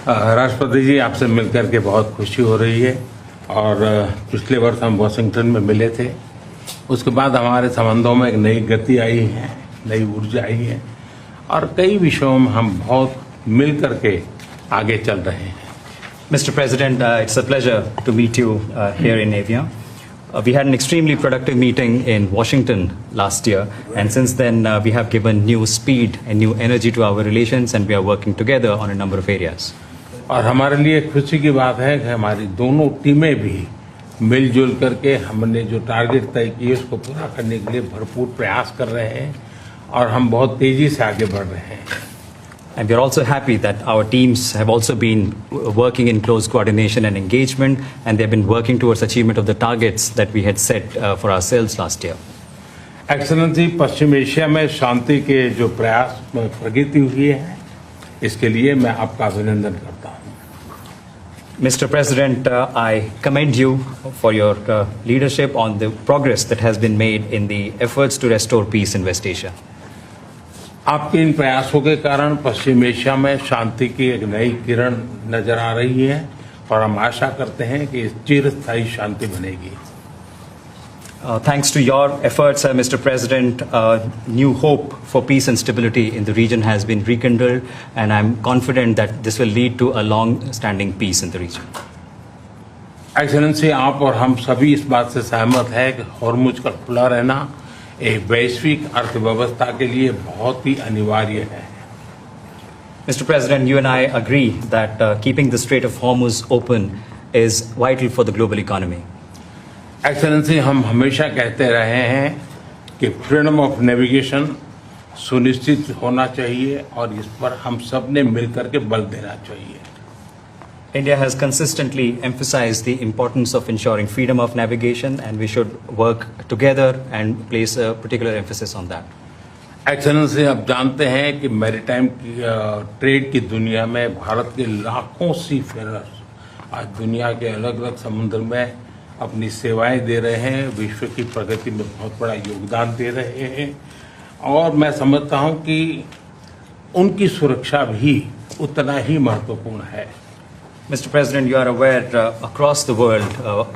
राष्ट्रपति जी, आपसे मिलकर के बहुत खुशी हो रही है और पिछले वर्ष हम वाशिंगटन में मिले थे। उसके बाद हमारे संबंधों में एक नई गति आई है, नई ऊर्जा आई है और कई विषयों में हम बहुत मिल करके आगे चल रहे हैं। Mr. President, it's a pleasure to meet you here in Avia. We had an extremely productive meeting in Washington last year, and since then we have given new speed and new energy to our relations, and we are working together on a number of areas. और हमारे लिए खुशी की बात है कि हमारी दोनों टीमें भी मिलजुल करके हमने जो टारगेट तय किए उसको पूरा करने के लिए भरपूर प्रयास कर रहे हैं और हम बहुत तेजी से आगे बढ़ रहे हैं। And we are also happy that our teams have also been working in close coordination and engagement, and they have been working towards achievement of the targets that we had set for ourselves last year. Excellency, Paschim Asia में शांति के जो प्रयास में प्रगति हुई है, इसके लिए मैं आपका अभिनंदन करता हूं। Mr. President, I commend you for your leadership on the progress that has been made in the efforts to restore peace in West Asia. आपके इन प्रयासों के कारण पश्चिम एशिया में शांति की एक नई किरण नजर आ रही है और हम आशा करते हैं कि चिरस्थायी शांति बनेगी। Thanks to your efforts, Mr. President, new hope for peace and stability in the region has been rekindled, and I'm confident that this will lead to a long-standing peace in the region. Excellency, आप और हम सभी इस बात से सहमत हैं कि हॉर्मुज का खुला रहना एक वैश्विक अर्थव्यवस्था के लिए बहुत ही अनिवार्य है। Mr. President, you and I agree that keeping the Strait of Hormuz open is vital for the global economy. Excellency, हम हमेशा कहते रहे हैं कि फ्रीडम ऑफ नेविगेशन सुनिश्चित होना चाहिए और इस पर हम सब ने मिलकर के बल देना चाहिए। India has consistently emphasized the importance of ensuring freedom of navigation, and we should work together and place a particular emphasis on that. Excellency, आप जानते हैं कि मैरीटाइम ट्रेड की दुनिया में भारत के लाखों सी फेरर्स आज दुनिया के अलग अलग समुद्र में अपनी सेवाएं दे रहे हैं, विश्व की प्रगति में बहुत बड़ा योगदान दे रहे हैं और मैं समझता हूं कि उनकी सुरक्षा भी उतना ही महत्वपूर्ण है। Mr. President, you are aware across the world,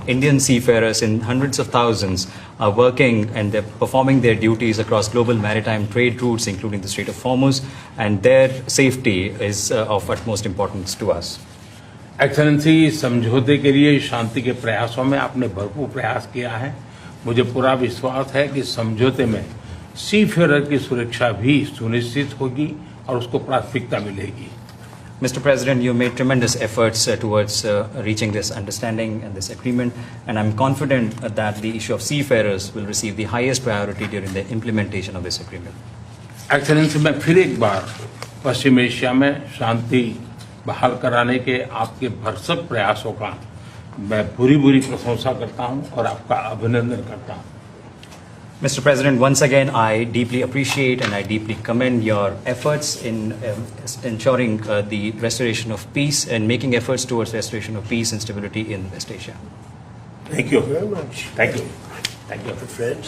Indian seafarers in hundreds of thousands are working and they're performing their duties across global maritime trade routes, including the Strait of Hormuz, and their safety is of utmost importance to us. Excellency, समझौते के लिए शांति के प्रयासों में आपने भरपूर प्रयास किया है। मुझे पूरा विश्वास है कि समझौते में सीफेरर की सुरक्षा भी सुनिश्चित होगी और उसको प्राथमिकता मिलेगी। Mr. President, you made tremendous efforts towards reaching this understanding and this agreement, and I'm confident that the issue of seafarers will receive the highest priority during the implementation of this agreement. Excellency, मैं फिर एक बार पश्चिम Asia में शांति बहाल कराने के आपके भरसक प्रयासों का मैं पूरी प्रशंसा करता हूं और आपका अभिनंदन करता हूं। Mr. President, once again, I deeply appreciate and I deeply commend your efforts in ensuring the restoration of peace and making efforts towards restoration of peace and stability in West Asia. Thank you very much. Thank you. Thank you. Friends.